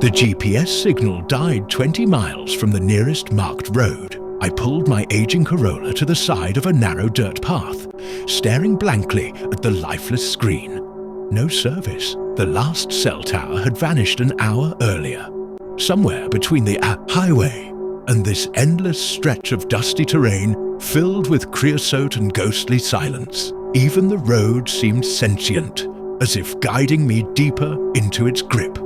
The GPS signal died 20 miles from the nearest marked road. I pulled my aging Corolla to the side of a narrow dirt path, staring blankly at the lifeless screen. No service. The last cell tower had vanished an hour earlier. Somewhere between the highway and this endless stretch of dusty terrain filled with creosote and ghostly silence, even the road seemed sentient, as if guiding me deeper into its grip.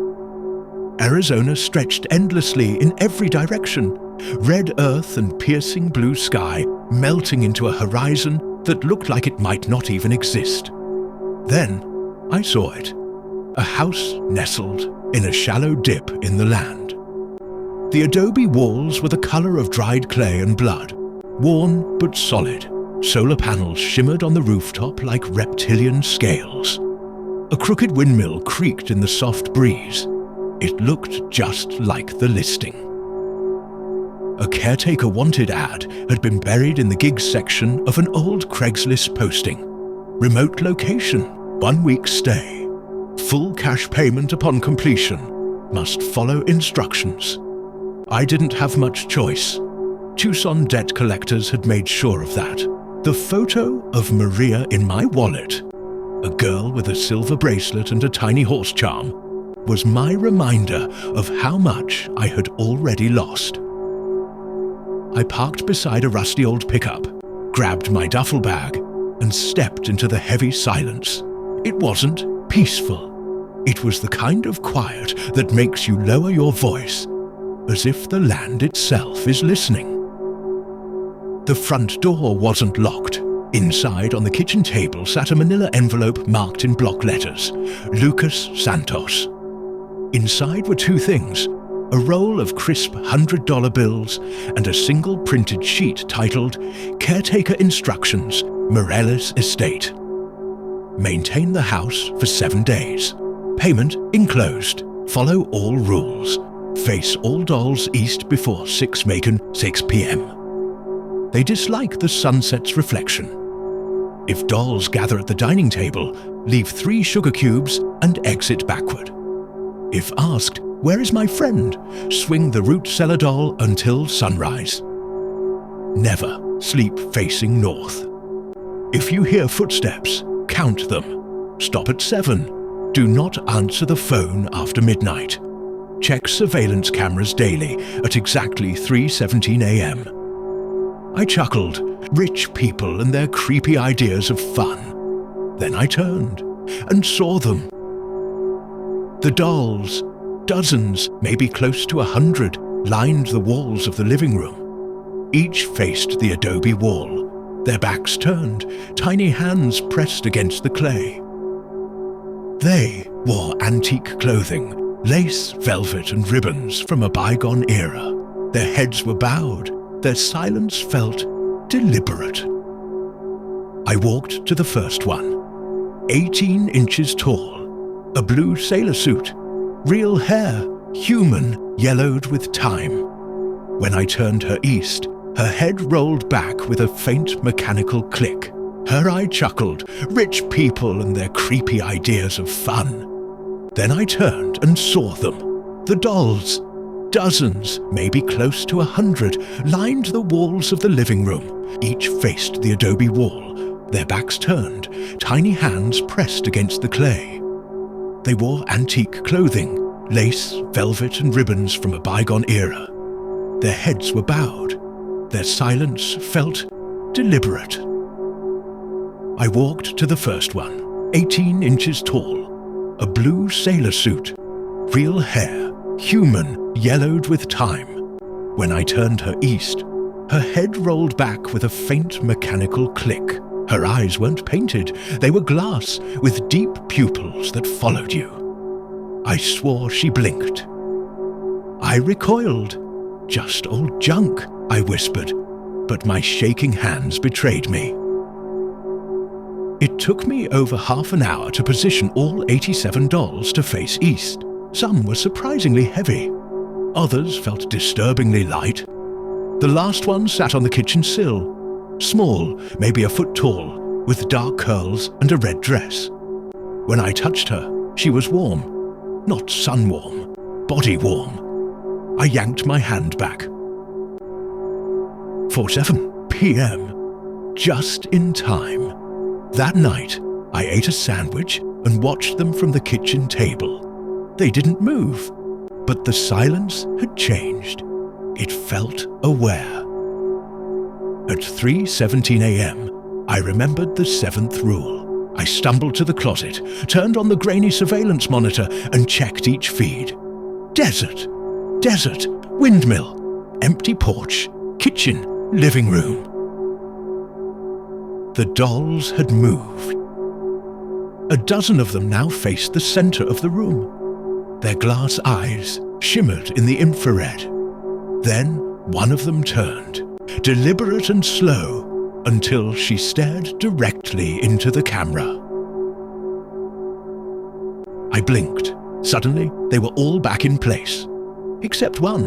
Arizona stretched endlessly in every direction, red earth and piercing blue sky melting into a horizon that looked like it might not even exist. Then I saw it, a house nestled in a shallow dip in the land. The adobe walls were the color of dried clay and blood, worn but solid. Solar panels shimmered on the rooftop like reptilian scales. A crooked windmill creaked in the soft breeze. It looked just like the listing. A caretaker wanted ad had been buried in the gigs section of an old Craigslist posting. Remote location, 1 week stay. Full cash payment upon completion. Must follow instructions. I didn't have much choice. Tucson debt collectors had made sure of that. The photo of Maria in my wallet, a girl with a silver bracelet and a tiny horse charm, was my reminder of how much I had already lost. I parked beside a rusty old pickup, grabbed my duffel bag, and stepped into the heavy silence. It wasn't peaceful. It was the kind of quiet that makes you lower your voice, as if the land itself is listening. The front door wasn't locked. Inside on the kitchen table sat a manila envelope marked in block letters, Lucas Santos. Inside were two things, a roll of crisp $100 bills and a single printed sheet titled Caretaker Instructions, Morales Estate. Maintain the house for 7 days. Payment enclosed. Follow all rules. Face all dolls east before 6 p.m. They dislike the sunset's reflection. If dolls gather at the dining table, leave 3 sugar cubes and exit backward. If asked, "Where is my friend?" swing the root cellar doll until sunrise. Never sleep facing north. If you hear footsteps, count them. Stop at 7. Do not answer the phone after midnight. Check surveillance cameras daily at exactly 3:17 a.m. I chuckled, rich people and their creepy ideas of fun. Then I turned and saw them. The dolls, dozens, maybe close to 100, lined the walls of the living room. Each faced the adobe wall, their backs turned, tiny hands pressed against the clay. They wore antique clothing, lace, velvet, and ribbons from a bygone era. Their heads were bowed, their silence felt deliberate. I walked to the first one, 18 inches tall, a blue sailor suit, real hair, human, yellowed with time. When I turned her east, her head rolled back with a faint mechanical click. Her eye chuckled, rich people and their creepy ideas of fun. Then I turned and saw them. The dolls, dozens, maybe close to 100, lined the walls of the living room. Each faced the adobe wall, their backs turned, tiny hands pressed against the clay. They wore antique clothing, lace, velvet, and ribbons from a bygone era. Their heads were bowed. Their silence felt deliberate. I walked to the first one, 18 inches tall, a blue sailor suit, real hair, human, yellowed with time. When I turned her east, her head rolled back with a faint mechanical click. Her eyes weren't painted, they were glass with deep pupils that followed you. I swore she blinked. I recoiled. "Just old junk," I whispered, but my shaking hands betrayed me. It took me over half an hour to position all 87 dolls to face east. Some were surprisingly heavy. Others felt disturbingly light. The last one sat on the kitchen sill, small, maybe a foot tall, with dark curls and a red dress. When I touched her, she was warm. Not sun warm, body warm. I yanked my hand back. 4:07 p.m. Just in time. That night, I ate a sandwich and watched them from the kitchen table. They didn't move, but the silence had changed. It felt aware. At 3:17 a.m., I remembered the 7th rule. I stumbled to the closet, turned on the grainy surveillance monitor, and checked each feed. Desert, windmill, empty porch, kitchen, living room. The dolls had moved. A dozen of them now faced the center of the room. Their glass eyes shimmered in the infrared. Then one of them turned, deliberate and slow, until she stared directly into the camera. I blinked. Suddenly, they were all back in place. Except one.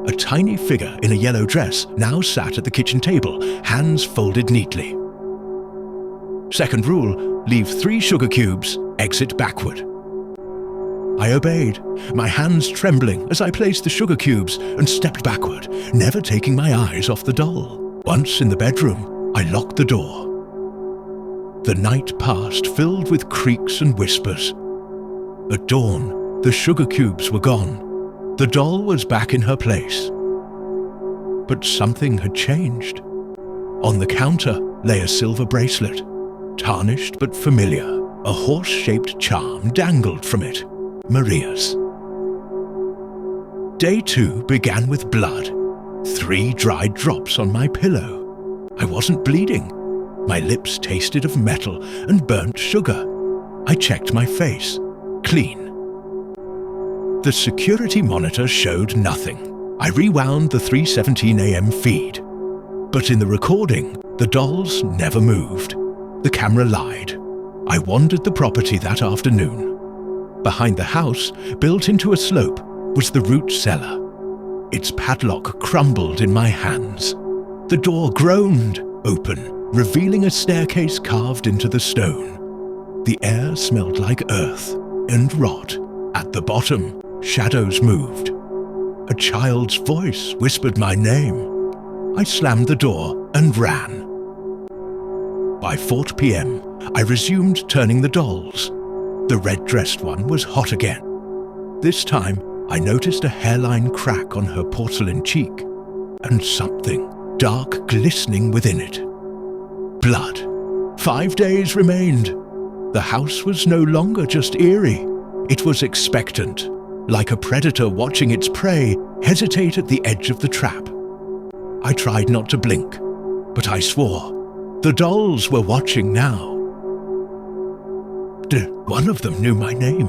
A tiny figure in a yellow dress now sat at the kitchen table, hands folded neatly. Second rule, leave 3 sugar cubes, exit backward. I obeyed, my hands trembling as I placed the sugar cubes and stepped backward, never taking my eyes off the doll. Once in the bedroom, I locked the door. The night passed, filled with creaks and whispers. At dawn, the sugar cubes were gone. The doll was back in her place. But something had changed. On the counter lay a silver bracelet, tarnished but familiar. A horse-shaped charm dangled from it, Maria's. Day 2 began with blood. 3 dried drops on my pillow. I wasn't bleeding. My lips tasted of metal and burnt sugar. I checked my face. Clean. The security monitor showed nothing. I rewound the 3:17 a.m. feed. But in the recording, the dolls never moved. The camera lied. I wandered the property that afternoon. Behind the house, built into a slope, was the root cellar. Its padlock crumbled in my hands. The door groaned open, revealing a staircase carved into the stone. The air smelled like earth and rot. At the bottom, shadows moved. A child's voice whispered my name. I slammed the door and ran. By 4 p.m., I resumed turning the dolls. The red-dressed one was hot again. This time, I noticed a hairline crack on her porcelain cheek, and something dark glistening within it. Blood. 5 days remained. The house was no longer just eerie. It was expectant, like a predator watching its prey hesitate at the edge of the trap. I tried not to blink, but I swore. The dolls were watching now. One of them knew my name.